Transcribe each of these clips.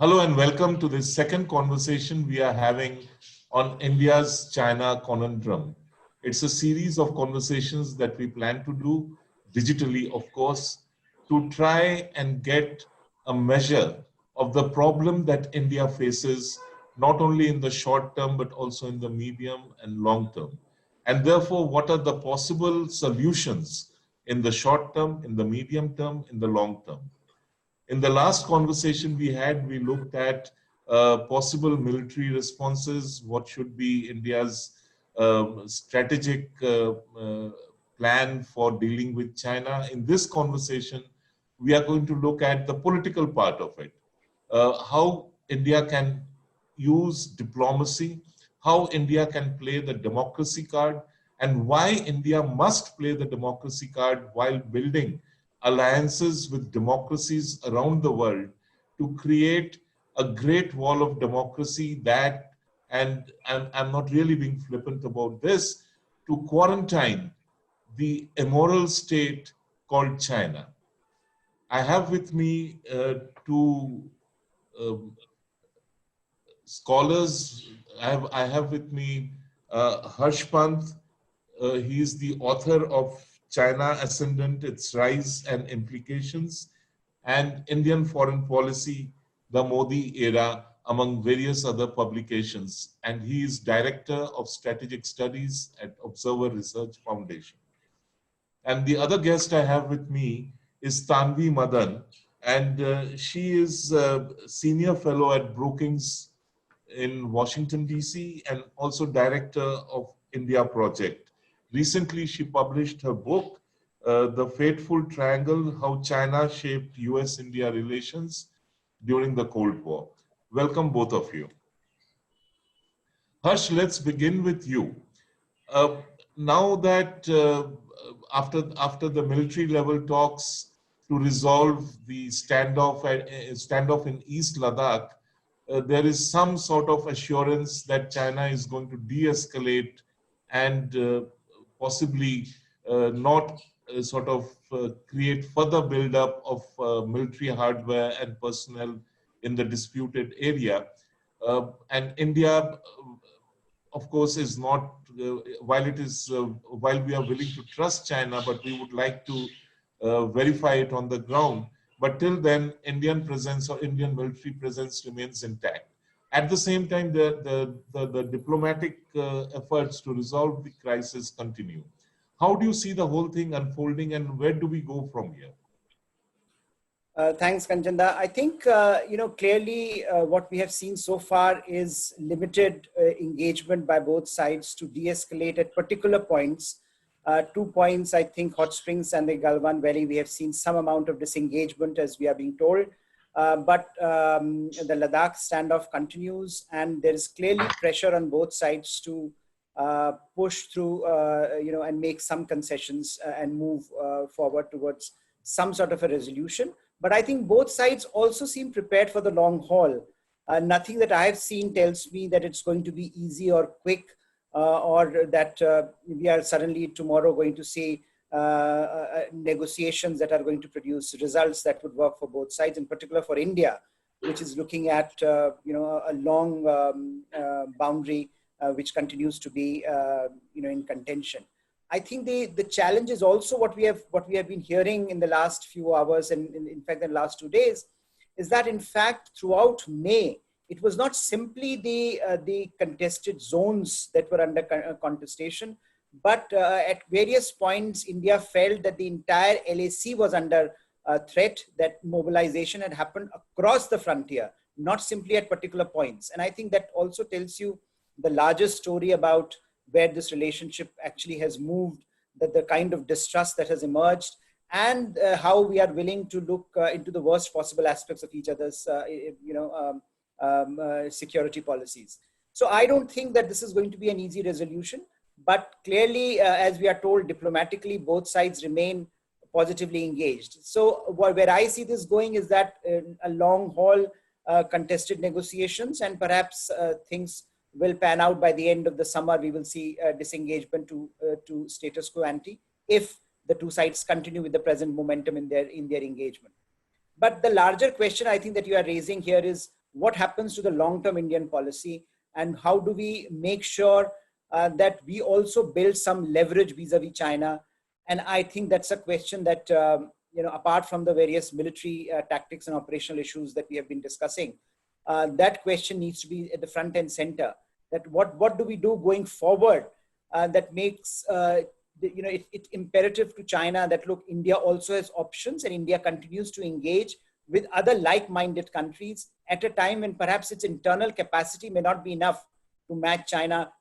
Hello and welcome to this second conversation we are having on India's China Conundrum. It's a series of conversations that we plan to do digitally, of course, to try and get a measure of the problem that India faces, not only in the short term, but also in the medium and long term. And therefore, what are the possible solutions in the short term, in the medium term, in the long term? In the last conversation we had, we looked at possible military responses, what should be India's strategic plan for dealing with China. In this conversation, we are going to look at the political part of it, how India can use diplomacy, how India can play the democracy card, and why India must play the democracy card while building alliances with democracies around the world to create a great wall of democracy that, and I'm not really being flippant about this, to quarantine the immoral state called China. I have with me two um, scholars. I have with me Harsh Pant. He is the author of China Ascendant, Its Rise and Implications, and Indian Foreign Policy, the Modi Era, among various other publications. And he is Director of Strategic Studies at Observer Research Foundation. And the other guest I have with me is Tanvi Madan, and she is a Senior Fellow at Brookings in Washington, D.C., and also Director of India Project. Recently, she published her book, The Fateful Triangle, How China Shaped US-India Relations During the Cold War. Welcome, both of you. Harsh, let's begin with you. Uh, Now that after the military level talks to resolve the standoff in East Ladakh, there is some sort of assurance that China is going to de-escalate and possibly not create further buildup of military hardware and personnel in the disputed area. And India, of course, is not, while we are willing to trust China, but we would like to verify it on the ground. But till then, Indian presence or Indian military presence remains intact. At the same time, the diplomatic efforts to resolve the crisis continue. How do you see the whole thing unfolding, and where do we go from here? Thanks, Kanchanda. I think, clearly what we have seen so far is limited engagement by both sides to de-escalate at particular points. 2 points, I think, Hot Springs and the Galwan Valley, we have seen some amount of disengagement as we are being told. But the Ladakh standoff continues, and there is clearly pressure on both sides to push through, and make some concessions and move forward towards some sort of a resolution. But I think both sides also seem prepared for the long haul. Nothing that I have seen tells me that it's going to be easy or quick, or that we are suddenly tomorrow going to see negotiations that are going to produce results that would work for both sides, in particular for India, which is looking at a long boundary which continues to be in contention. I think the challenge is also what we have been hearing in the last few hours, and in fact the last 2 days, is that in fact throughout May it was not simply the contested zones that were under contestation, but at various points India felt that the entire LAC was under threat, that mobilization had happened across the frontier, not simply at particular points. And I think that also tells you the larger story about where this relationship actually has moved, that the kind of distrust that has emerged, and how we are willing to look into the worst possible aspects of each other's security policies. So I don't think that this is going to be an easy resolution, but clearly, as we are told diplomatically, both sides remain positively engaged. So where I see this going is that a long haul contested negotiations, and perhaps things will pan out by the end of the summer. We will see disengagement to status quo ante if the two sides continue with the present momentum in their engagement. But the larger question I think that you are raising here is, what happens to the long-term Indian policy, and how do we make sure that we also build some leverage vis-a-vis China? And I think that's a question that, apart from the various military tactics and operational issues that we have been discussing, that question needs to be at the front and center. That what do we do going forward that makes it imperative to China that, look, India also has options, and India continues to engage with other like-minded countries at a time when perhaps its internal capacity may not be enough to match China,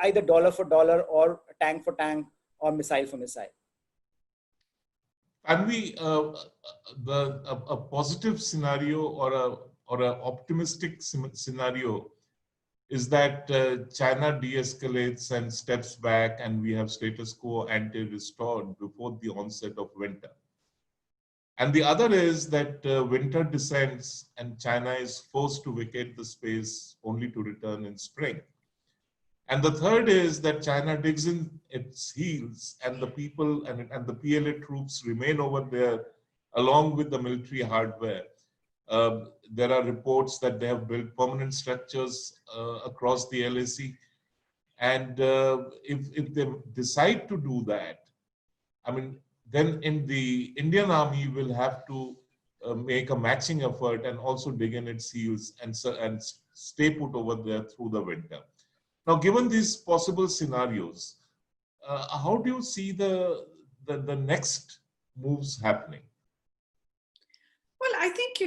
either dollar for dollar or tank for tank or missile for missile. And a positive scenario or a optimistic scenario is that China de-escalates and steps back, and we have status quo ante restored before the onset of winter. And the other is that winter descends and China is forced to vacate the space only to return in spring. And the third is that China digs in its heels, and the people and the PLA troops remain over there along with the military hardware. There are reports that they have built permanent structures across the LAC. And if they decide to do that, I mean, then in the Indian Army will have to make a matching effort and also dig in its heels and stay put over there through the winter. Now, given these possible scenarios, how do you see the next moves happening? Well, I think,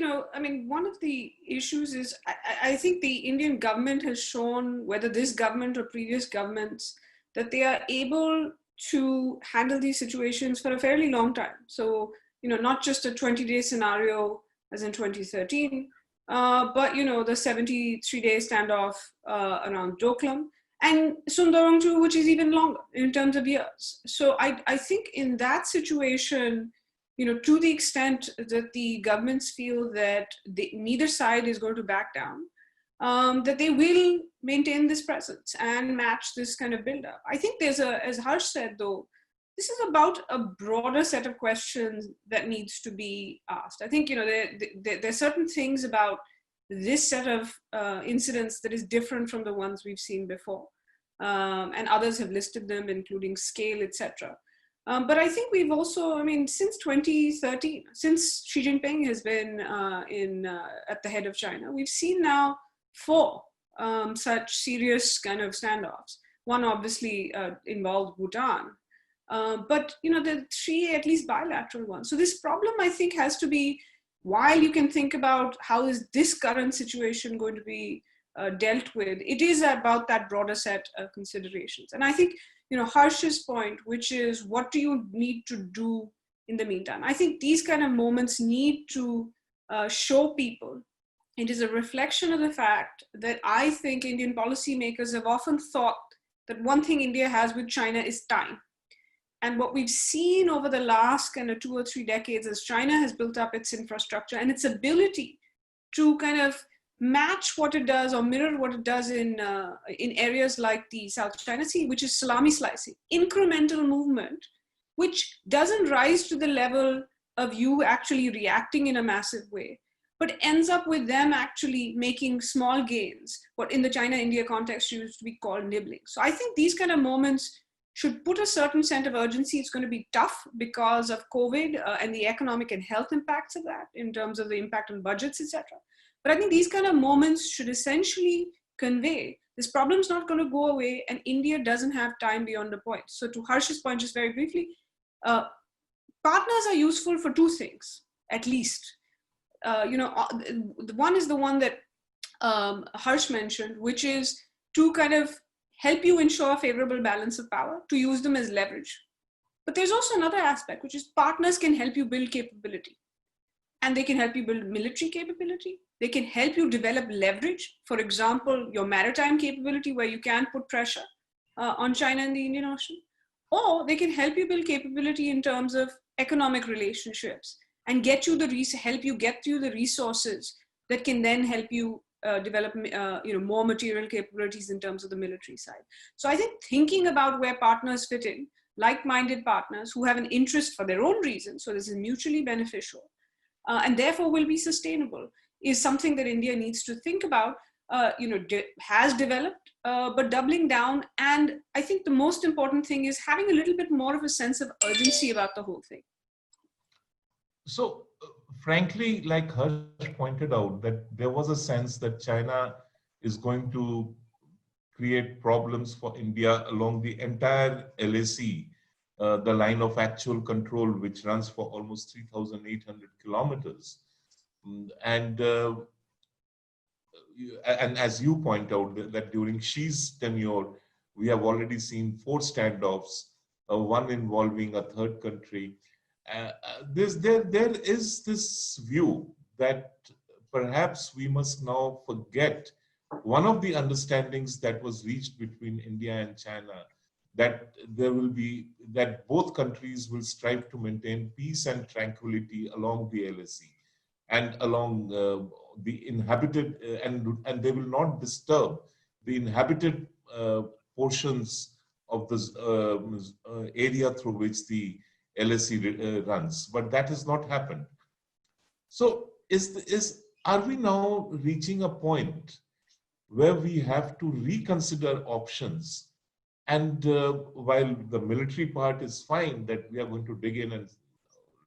one of the issues is I think the Indian government has shown, whether this government or previous governments, that they are able to handle these situations for a fairly long time. So, not just a 20-day scenario as in 2013, but, the 73-day standoff around Doklam, and Sundarongchu, which is even longer in terms of years. So I think in that situation, to the extent that the governments feel that neither side is going to back down, that they will maintain this presence and match this kind of buildup. I think there's as Harsh said though, this is about a broader set of questions that needs to be asked. I think, there are certain things about this set of incidents that is different from the ones we've seen before. And others have listed them, including scale, etc. But I think we've also, since 2013, since Xi Jinping has been at the head of China, we've seen now 4 such serious kind of standoffs. One obviously involved Bhutan, but there are 3 at least bilateral ones. So this problem, I think, has to be, while you can think about how is this current situation going to be dealt with, it is about that broader set of considerations. And I think, Harsh's point, which is what do you need to do in the meantime? I think these kind of moments need to show people. It is a reflection of the fact that I think Indian policymakers have often thought that one thing India has with China is time. And what we've seen over the last kind of 2 or 3 decades is China has built up its infrastructure and its ability to kind of match what it does or mirror what it does in areas like the South China Sea, which is salami slicing, incremental movement, which doesn't rise to the level of you actually reacting in a massive way, but ends up with them actually making small gains, what in the China-India context used to be called nibbling. So I think these kind of moments should put a certain sense of urgency. It's going to be tough because of COVID and the economic and health impacts of that in terms of the impact on budgets, etc. But I think these kind of moments should essentially convey this problem's not going to go away and India doesn't have time beyond the point. So to Harsh's point, just very briefly, partners are useful for 2 things, at least. One is the one that Harsh mentioned, which is to kind of help you ensure a favorable balance of power, to use them as leverage. But there's also another aspect, which is partners can help you build capability. And they can help you build military capability. They can help you develop leverage. For example, your maritime capability, where you can put pressure on China and the Indian Ocean. Or they can help you build capability in terms of economic relationships and help you get you the resources that can then help you develop more material capabilities in terms of the military side. So I think thinking about where partners fit in, like-minded partners who have an interest for their own reasons, so this is mutually beneficial, and therefore will be sustainable, is something that India needs to think about. Has developed, but doubling down. And I think the most important thing is having a little bit more of a sense of urgency about the whole thing. So, frankly, like Harsh pointed out, that there was a sense that China is going to create problems for India along the entire LAC, the line of actual control, which runs for almost 3,800 kilometers. And as you point out, that during Xi's tenure, we have already seen 4 standoffs, one involving a third country. There is this view that perhaps we must now forget one of the understandings that was reached between India and China, that that both countries will strive to maintain peace and tranquility along the LAC and along the inhabited, and they will not disturb the inhabited portions of this area through which the LAC runs. But that has not happened. So are we now reaching a point where we have to reconsider options? And while the military part is fine, that we are going to dig in and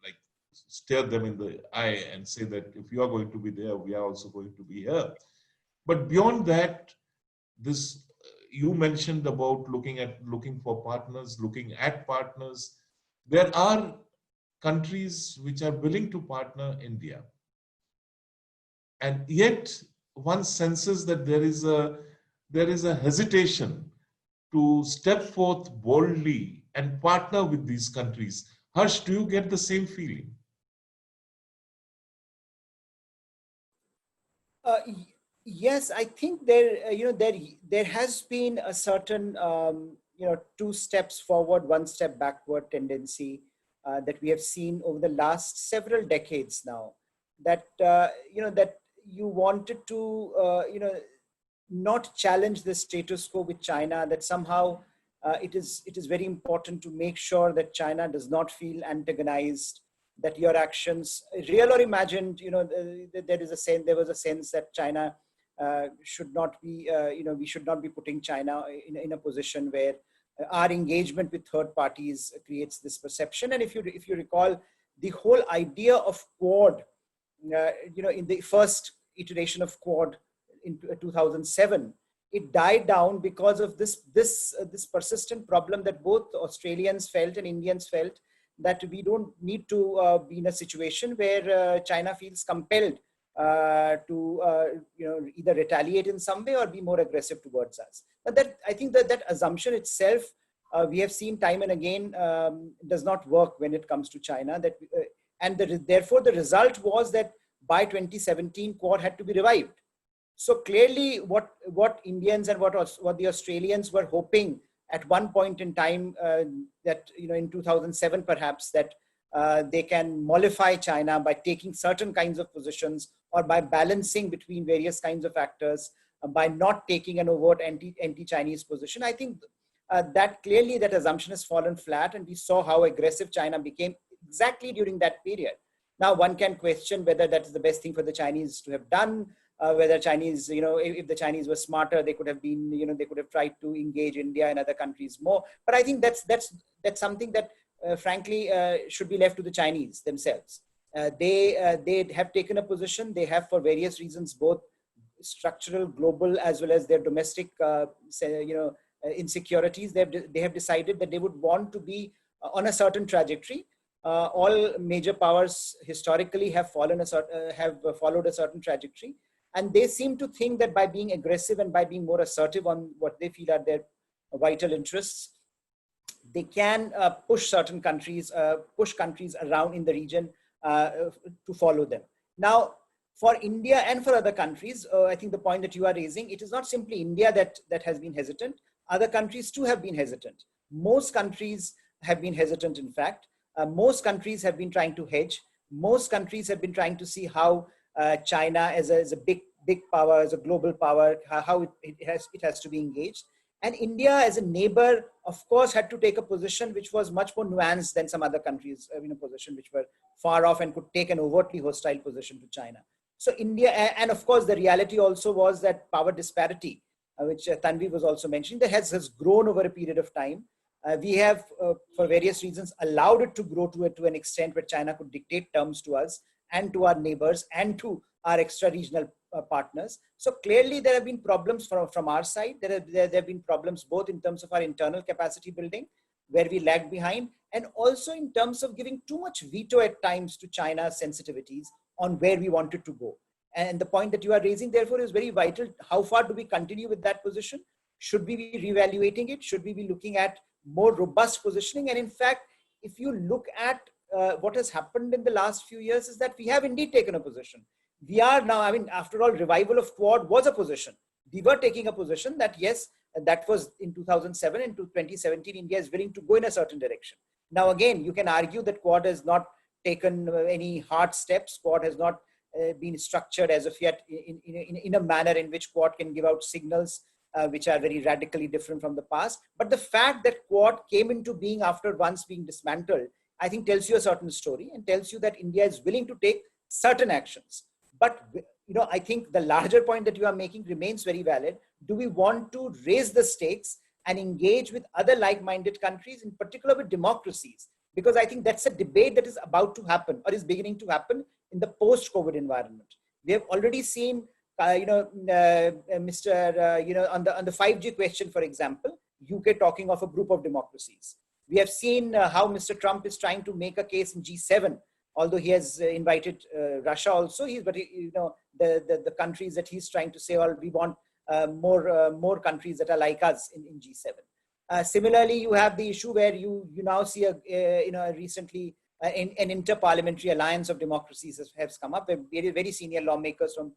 like stare them in the eye and say that if you are going to be there, we are also going to be here. But beyond that, this you mentioned about looking for partners, looking at partners. There are countries which are willing to partner India, and yet one senses that there is a hesitation to step forth boldly and partner with these countries. Harsh, do you get the same feeling? Yes, I think there has been a certain 2 steps forward, 1 step backward tendency that we have seen over the last several decades now. That that you wanted to not challenge the status quo with China. That somehow it is very important to make sure that China does not feel antagonized, that your actions, real or imagined, there was a sense that China should not be, we should not be putting China in a position where our engagement with third parties creates this perception. And if you recall, the whole idea of Quad, in the first iteration of Quad in 2007, it died down because of this persistent problem that both Australians felt and Indians felt, that we don't need to be in a situation where China feels compelled to either retaliate in some way or be more aggressive towards us. But that, I think that assumption itself, we have seen time and again, does not work when it comes to China. Therefore, the result was that by 2017, Quad had to be revived. So clearly, what Indians and what the Australians were hoping at one point in time, that in 2007 perhaps, that they can mollify China by taking certain kinds of positions or by balancing between various kinds of actors, by not taking an overt anti-Chinese position. I think that clearly that assumption has fallen flat, and we saw how aggressive China became exactly during that period. Now, one can question whether that is the best thing for the Chinese to have done, whether Chinese, if the Chinese were smarter, they could have been, they could have tried to engage India and other countries more. But I think that's something that, frankly, should be left to the Chinese themselves. They have taken a position. They have, for various reasons, both structural, global, as well as their domestic, insecurities. They have decided that they would want to be on a certain trajectory. All major powers historically have followed a certain trajectory, and they seem to think that by being aggressive and by being more assertive on what they feel are their vital interests, they can push certain countries, push countries around in the region to follow them. Now, for India and for other countries, I think the point that you are raising, it is not simply India that has been hesitant. Other countries too have been hesitant. Most countries have been hesitant, in fact. Most countries have been trying to hedge. Most countries have been trying to see how China as a big power, as a global power, how it has to be engaged. And India as a neighbor, of course, had to take a position which was much more nuanced than some other countries in a position which were far off and could take an overtly hostile position to China. So India, and of course, the reality also was that power disparity, which Tanvi was also mentioning, that has grown over a period of time. We have, for various reasons, allowed it to grow to an extent where China could dictate terms to us and to our neighbors and to our extra-regional partners. So clearly there have been problems from our side. There have been problems both in terms of our internal capacity building, where we lagged behind, and also in terms of giving too much veto at times to China's sensitivities on where we wanted to go. And the point that you are raising, therefore, is very vital. How far do we continue with that position? Should we be reevaluating it? Should we be looking at more robust positioning? And in fact, if you look at what has happened in the last few years, is that we have indeed taken a position. We are now, I mean, after all, revival of Quad was a position. We were taking a position that, yes, that was in 2007 and to 2017, India is willing to go in a certain direction. Now, again, you can argue that Quad has not taken any hard steps. Quad has not been structured as of yet in a manner in which Quad can give out signals which are very radically different from the past. But the fact that Quad came into being after once being dismantled, I think tells you a certain story and tells you that India is willing to take certain actions. But I think the larger point that you are making remains very valid. Do we want to raise the stakes and engage with other like-minded countries, in particular with democracies? Because I think that's a debate that is about to happen or is beginning to happen in the post-COVID environment. We have already seen, Mr. On the 5G question, for example, UK talking of a group of democracies. We have seen how Mr. Trump is trying to make a case in G7, although he has invited Russia also. The countries that he's trying to say, well, we want more countries that are like us in G7. Similarly, you have the issue where you now see recently an inter-parliamentary alliance of democracies has come up, where very senior lawmakers from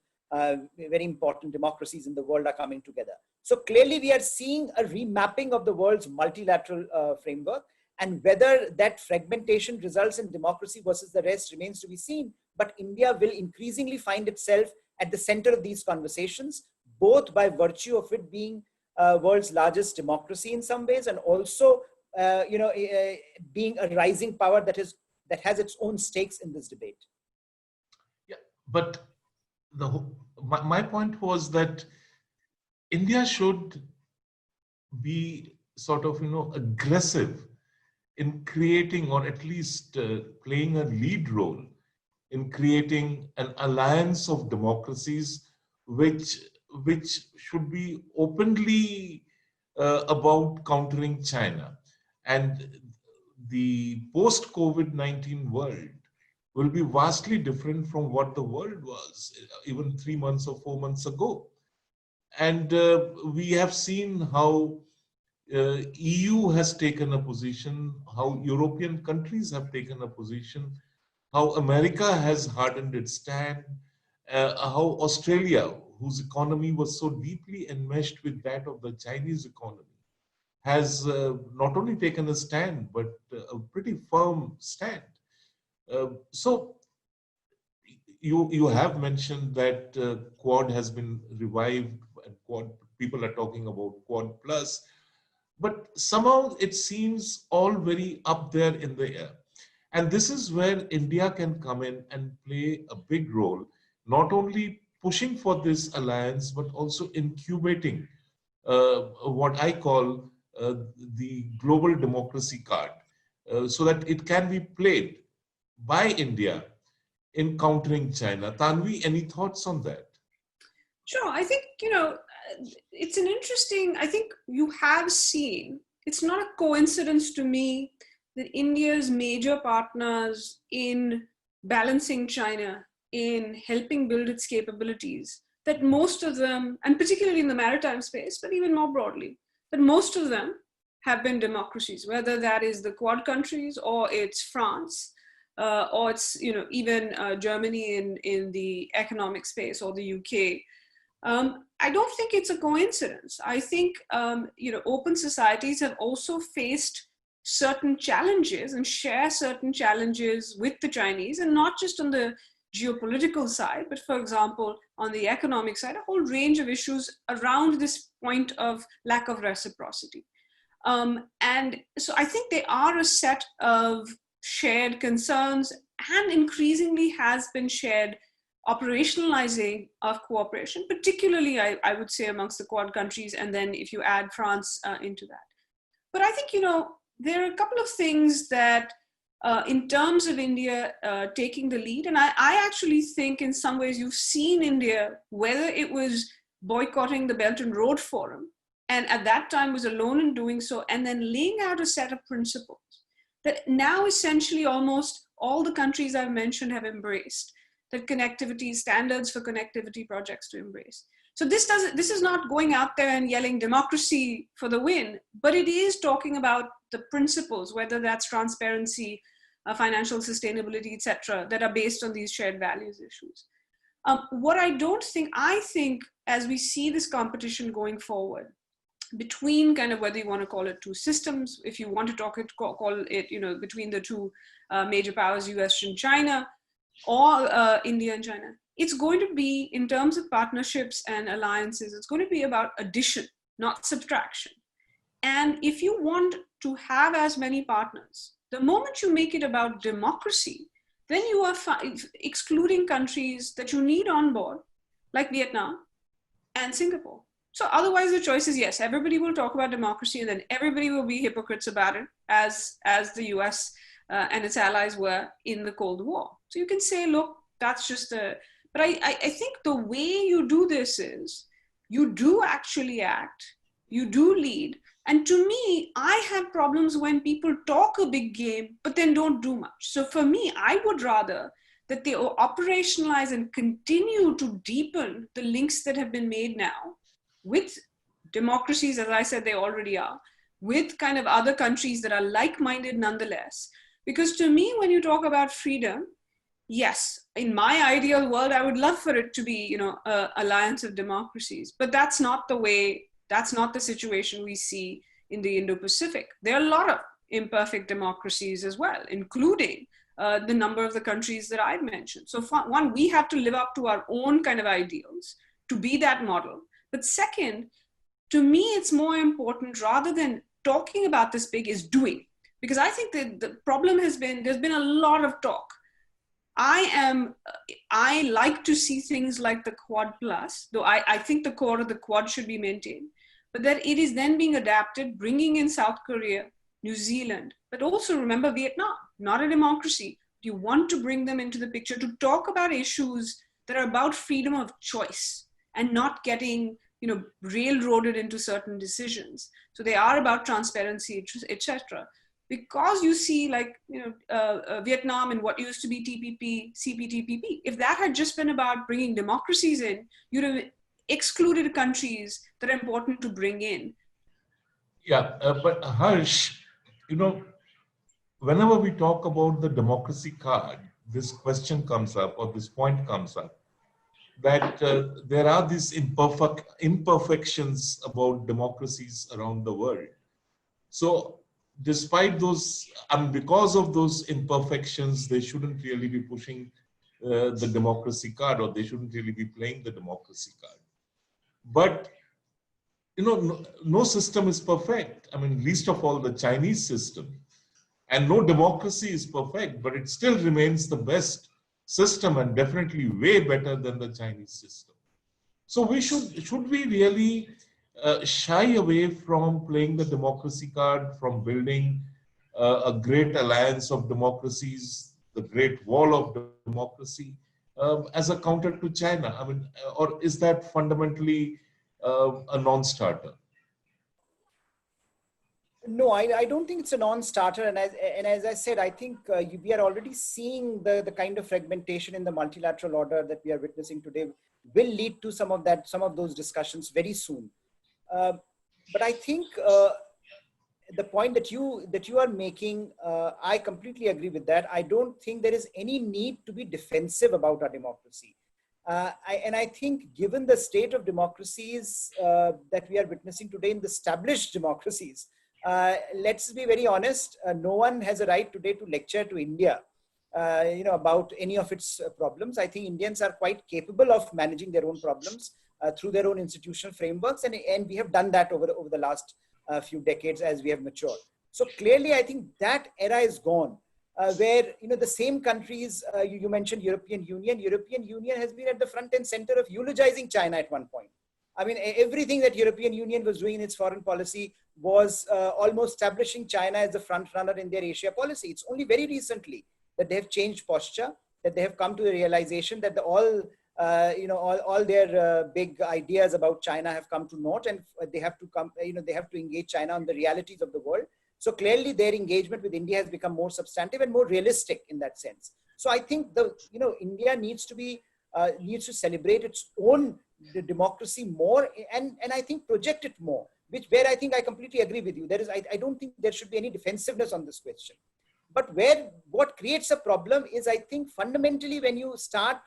very important democracies in the world are coming together. So clearly we are seeing a remapping of the world's multilateral framework, and whether that fragmentation results in democracy versus the rest remains to be seen. But India will increasingly find itself at the center of these conversations, both by virtue of it being world's largest democracy in some ways, and also being a rising power that has its own stakes in this debate. Yeah, but my point was that India should be sort of aggressive in creating, or at least playing a lead role in creating an alliance of democracies which should be openly about countering China. And the post-COVID-19 world will be vastly different from what the world was even 3 months or 4 months ago. And we have seen how EU has taken a position, how European countries have taken a position, how America has hardened its stand, how Australia, whose economy was so deeply enmeshed with that of the Chinese economy, has not only taken a stand, but a pretty firm stand. So you have mentioned that Quad has been revived, and Quad, people are talking about Quad Plus, but somehow it seems all very up there in the air. And this is where India can come in and play a big role, not only pushing for this alliance, but also incubating what I call the global democracy card, so that it can be played by India in countering China. Tanvi, any thoughts on that? Sure. I think, it's an interesting, I think you have seen, it's not a coincidence to me that India's major partners in balancing China, in helping build its capabilities, that most of them, and particularly in the maritime space, but even more broadly, that most of them have been democracies, whether that is the Quad countries or it's France, or it's even Germany in the economic space, or the UK. I don't think it's a coincidence. I think open societies have also faced certain challenges and share certain challenges with the Chinese, and not just on the geopolitical side, but for example, on the economic side, a whole range of issues around this point of lack of reciprocity. And so I think there are a set of shared concerns, and increasingly has been shared operationalizing of cooperation, particularly I would say amongst the Quad countries, and then if you add France into that. But I think, there are a couple of things that in terms of India taking the lead, and I actually think in some ways you've seen India, whether it was boycotting the Belt and Road Forum, and at that time was alone in doing so, and then laying out a set of principles that now essentially almost all the countries I've mentioned have embraced, that connectivity, standards for connectivity projects to embrace. So this is not going out there and yelling democracy for the win, but it is talking about the principles, whether that's transparency, financial sustainability, etc., that are based on these shared values issues. What I think as we see this competition going forward between kind of whether you want to call it two systems, if you want to call it, between the two major powers, US and China, or India and China, it's going to be, in terms of partnerships and alliances, it's going to be about addition, not subtraction. And if you want to have as many partners, the moment you make it about democracy, then you are excluding countries that you need on board, like Vietnam and Singapore. So otherwise the choice is yes, everybody will talk about democracy and then everybody will be hypocrites about it, as the US and its allies were in the Cold War. So you can say, look, that's just but I think the way you do this is you do actually act, you do lead. And to me, I have problems when people talk a big game, but then don't do much. So for me, I would rather that they operationalize and continue to deepen the links that have been made now with democracies, as I said, they already are, with kind of other countries that are like-minded nonetheless. Because to me, when you talk about freedom, yes, in my ideal world, I would love for it to be, an alliance of democracies, but that's not the situation we see in the Indo-Pacific. There are a lot of imperfect democracies as well, including the number of the countries that I've mentioned. So one, we have to live up to our own kind of ideals to be that model. But second, to me, it's more important, rather than talking about this big, is doing. Because I think that the problem has been, there's been a lot of talk. I like to see things like the Quad Plus, though I think the core of the Quad should be maintained, but that it is then being adapted, bringing in South Korea, New Zealand, but also remember Vietnam, not a democracy. You want to bring them into the picture to talk about issues that are about freedom of choice and not getting, railroaded into certain decisions. So they are about transparency, etc. Because you see, Vietnam and what used to be TPP, CPTPP, if that had just been about bringing democracies in, you'd have excluded countries that are important to bring in. Yeah, but Harsh, whenever we talk about the democracy card, this question comes up, or this point comes up, that there are these imperfections about democracies around the world. So despite those, because of those imperfections, they shouldn't really be pushing the democracy card, or they shouldn't really be playing the democracy card. But, no system is perfect. Least of all the Chinese system. And no democracy is perfect, but it still remains the best system and definitely way better than the Chinese system. So should we really shy away from playing the democracy card, from building a great alliance of democracies, the Great Wall of democracy, as a counter to China? Or is that fundamentally a non-starter? No, I don't think it's a non-starter. And as I said, I think we are already seeing the kind of fragmentation in the multilateral order that we are witnessing today will lead to some of those discussions very soon. But I think the point that you are making, I completely agree with that. I don't think there is any need to be defensive about our democracy. And I think given the state of democracies that we are witnessing today in the established democracies, let's be very honest, no one has a right today to lecture to India about any of its problems. I think Indians are quite capable of managing their own problems through their own institutional frameworks. And we have done that over the last few decades as we have matured. So clearly, I think that era is gone. where, the same countries, you mentioned European Union has been at the front and center of eulogizing China at one point. I mean, everything that European Union was doing in its foreign policy was almost establishing China as the front runner in their Asia policy. It's only very recently that they have changed posture, that they have come to the realization that all their big ideas about China have come to naught, and they have to come, they have to engage China on the realities of the world. So clearly their engagement with India has become more substantive and more realistic in that sense. So I think India needs to celebrate its own democracy more, and I think project it more, where I think I completely agree with you. I don't think there should be any defensiveness on this question. But what creates a problem is, I think, fundamentally when you start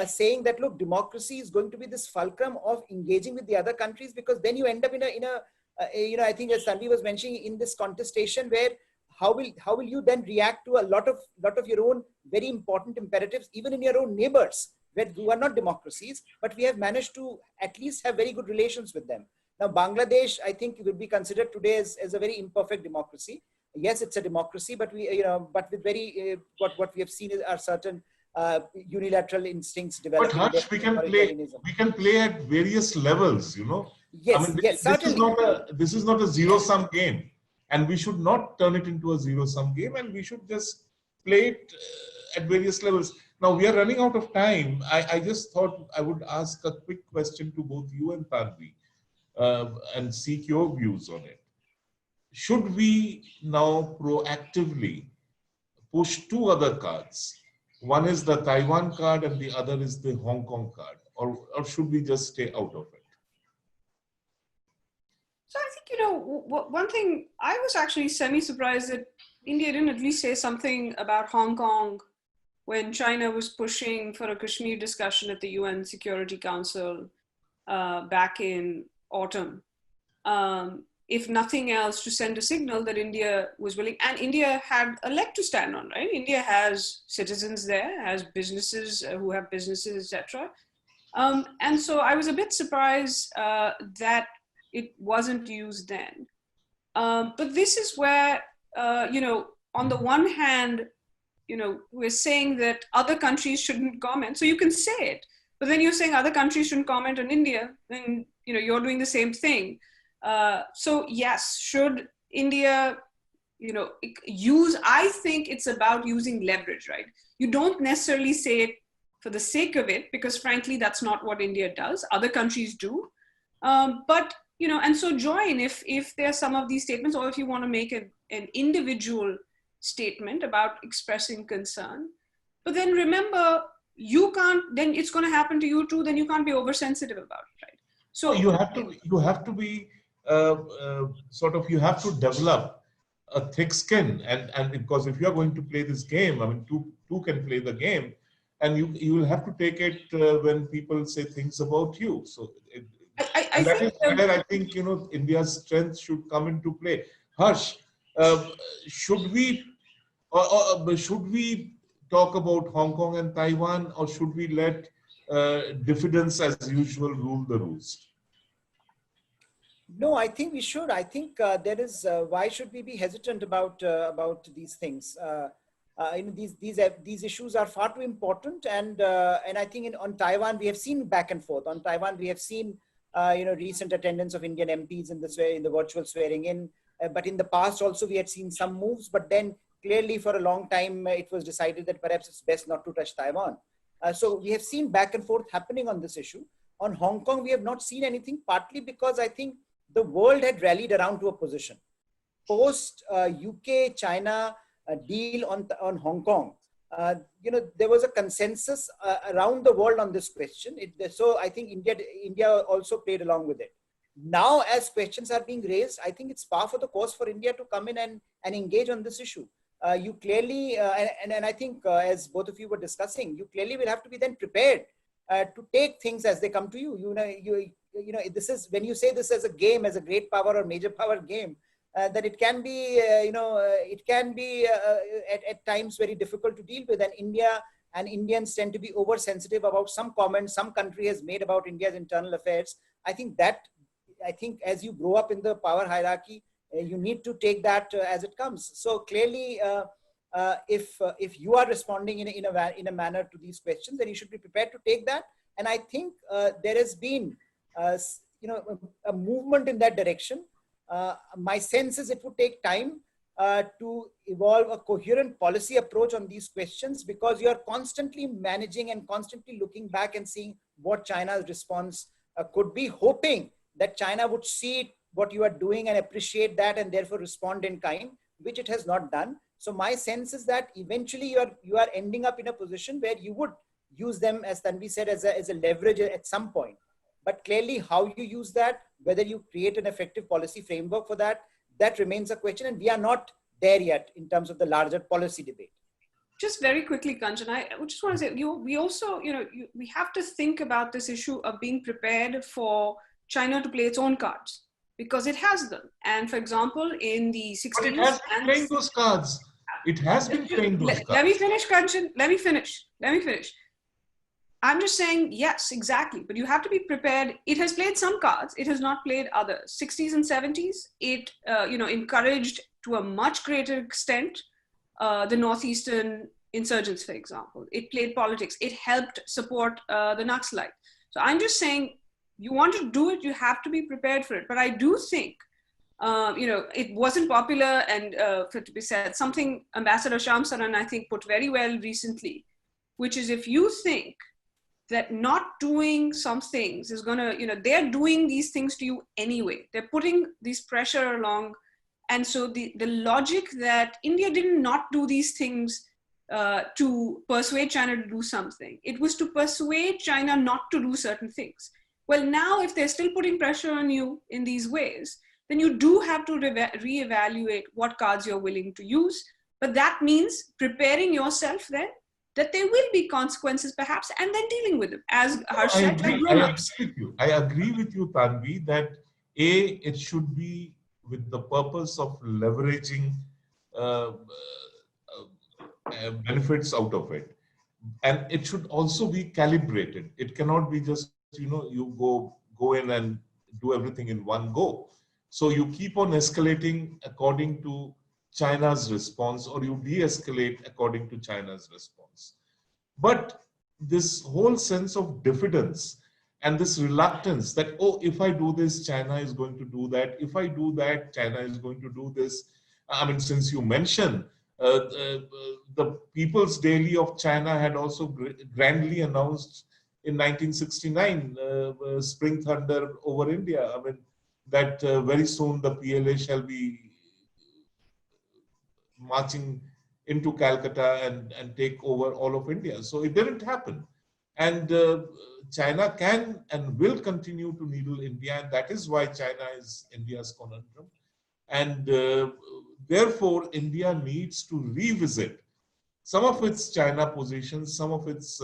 saying that, look, democracy is going to be this fulcrum of engaging with the other countries, because then you end up in a I think as Tanvi was mentioning, in this contestation where how will you then react to a lot of your own very important imperatives, even in your own neighbors, who are not democracies, but we have managed to at least have very good relations with them. Now, Bangladesh, I think, will be considered today as a very imperfect democracy. Yes, it's a democracy, but but with very what we have seen are certain unilateral instincts developing. But Harsh, we can play at various levels, Yes, I mean, yes, certainly. This is not a zero-sum game, and we should not turn it into a zero-sum game, and we should just play it at various levels. Now, we are running out of time. I just thought I would ask a quick question to both you and Tanvi and seek your views on it. Should we now proactively push two other cards? One is the Taiwan card and the other is the Hong Kong card, or should we just stay out of it? So I think, one thing, I was actually semi-surprised that India didn't at least say something about Hong Kong when China was pushing for a Kashmir discussion at the UN Security Council back in autumn. If nothing else, to send a signal that India was willing, and India had a leg to stand on, right? India has citizens there, has businesses who have businesses, etc. And so I was a bit surprised that it wasn't used then. But this is where, on the one hand, we're saying that other countries shouldn't comment. So you can say it, but then you're saying other countries shouldn't comment on India, then, you're doing the same thing. So yes, should India, I think it's about using leverage, right? You don't necessarily say it for the sake of it, because frankly, that's not what India does. Other countries do. But, and so join if there are some of these statements, or if you want to make an individual statement about expressing concern. But then remember, then it's going to happen to you too, then you can't be oversensitive about it, right? So you have to be you have to develop a thick skin, and because if you are going to play this game, I mean, two can play the game, and you will have to take it when people say things about you. So I think India's strength should come into play. Harsh, should we talk about Hong Kong and Taiwan, or should we let diffidence as usual rule the roost? No, I think we should. I think there is. Why should we be hesitant about these things? These issues are far too important, and I think on Taiwan we have seen back and forth. On Taiwan we have seen recent attendance of Indian MPs in the virtual swearing in. But in the past also we had seen some moves. But then clearly for a long time it was decided that perhaps it's best not to touch Taiwan. So we have seen back and forth happening on this issue. On Hong Kong we have not seen anything, partly because I think the world had rallied around to a position. Post UK China deal on Hong Kong, there was a consensus around the world on this question. So I think India also played along with it. Now, as questions are being raised, I think it's par for the course for India to come in and engage on this issue. You clearly, and I think as both of you were discussing, you clearly will have to be then prepared to take things as they come to you. This is, when you say this as a game, as a great power or major power game, that it can be, at times very difficult to deal with. And India and Indians tend to be oversensitive about some comments some country has made about India's internal affairs. I think as you grow up in the power hierarchy, you need to take that as it comes. So clearly, if you are responding in a manner to these questions, then you should be prepared to take that. And I think there has been a movement in that direction. My sense is it would take time to evolve a coherent policy approach on these questions, because you are constantly managing and constantly looking back and seeing what China's response could be, hoping that China would see what you are doing and appreciate that and therefore respond in kind, which it has not done. So my sense is that eventually you are ending up in a position where you would use them, as Tanvi said, as a leverage at some point. But clearly how you use that, whether you create an effective policy framework for that, that remains a question. And we are not there yet in terms of the larger policy debate. Just very quickly, Kanchan, I just want to say, we also, we have to think about this issue of being prepared for China to play its own cards, because it has them. And for example, in the 60s... But it has been playing those cards. It has been playing those cards. Let me finish, Kanchan. Let me finish. I'm just saying, yes, exactly. But you have to be prepared. It has played some cards. It has not played others. 60s and 70s, it encouraged to a much greater extent the Northeastern insurgents, for example. It played politics. It helped support the Naxalite. So I'm just saying, you want to do it, you have to be prepared for it. But I do think, it wasn't popular, and for it to be said, something Ambassador Sham Saran, I think, put very well recently, which is, if you think that not doing some things is going to, they're doing these things to you anyway. They're putting this pressure along. And so the logic that India did not do these things to persuade China to do something, it was to persuade China not to do certain things. Well, now if they're still putting pressure on you in these ways, then you do have to reevaluate what cards you're willing to use. But that means preparing yourself then that there will be consequences perhaps, and then dealing with them. As Harsh said, I agree with you, Tanvi, that it should be with the purpose of leveraging benefits out of it. And it should also be calibrated. It cannot be just, you go in and do everything in one go. So you keep on escalating according to China's response, or you de-escalate according to China's response. But this whole sense of diffidence and this reluctance that, oh, if I do this, China is going to do that. If I do that, China is going to do this. I mean, since you mentioned, the People's Daily of China had also grandly announced in 1969, Spring Thunder over India. I mean, that very soon the PLA shall be marching into Calcutta and take over all of India. So it didn't happen. And China can and will continue to needle India. And that is why China is India's conundrum. And therefore, India needs to revisit some of its China positions, some of its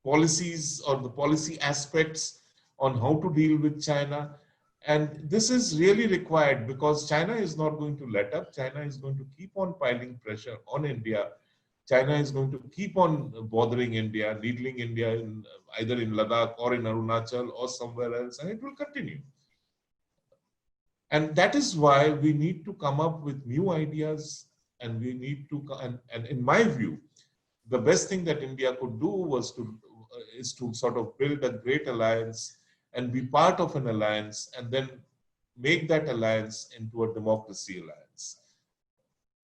policies or the policy aspects on how to deal with China. And this is really required because China is not going to let up. China is going to keep on piling pressure on India. China is going to keep on bothering India, needling India either in Ladakh or in Arunachal or somewhere else, and it will continue. And that is why we need to come up with new ideas, and we need to, and in my view, the best thing that India could do is to sort of build a great alliance and be part of an alliance, and then make that alliance into a democracy alliance.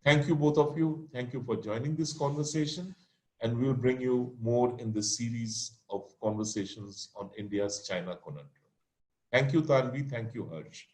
Thank you, both of you. Thank you for joining this conversation, and we will bring you more in this series of conversations on India's China conundrum. Thank you, Tanvi. Thank you, Harsh.